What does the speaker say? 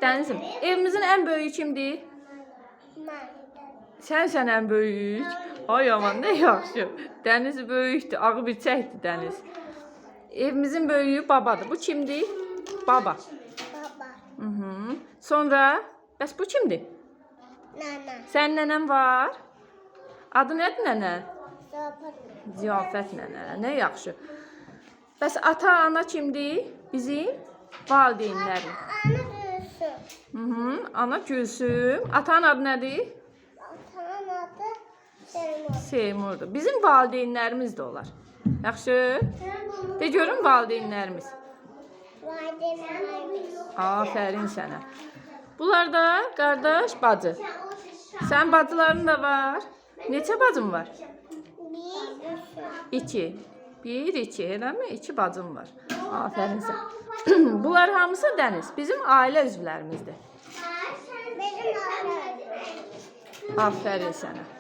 Dənizim, evimizin ən böyüyü kimdir? Sən ən böyük. Ay aman, nə yaxşı. Dəniz böyükdür, ağı birçəkdir Dəniz. Evimizin böyüyü babadır. Bu kimdir? Baba. Sonra, bəs bu kimdir? Nana. Sənin nənən var? Adı nədir nənə? Ziyafət nənə. Nə yaxşı. Bəs ata, ana kimdir? Bizim valideynlərim. Ana Gülsüm. Atanın adı nədir? Atanın adı Seymur. Seymurdur. Bizim valideynlərimiz də olar. Yaxşı. De görün valideynlərimiz. Valideynlərimiz. Afərin sənə. Bunlar da qardaş, bacı. Sən bacıların da var. Neçə bacın var? İki. Bir, iki. Eləmi? İki bacım var. Afərin sənə. Bunlar hamısı Dəniz. Bizim ailə üzvlərimizdir. Benim ailem. Afərin sənə.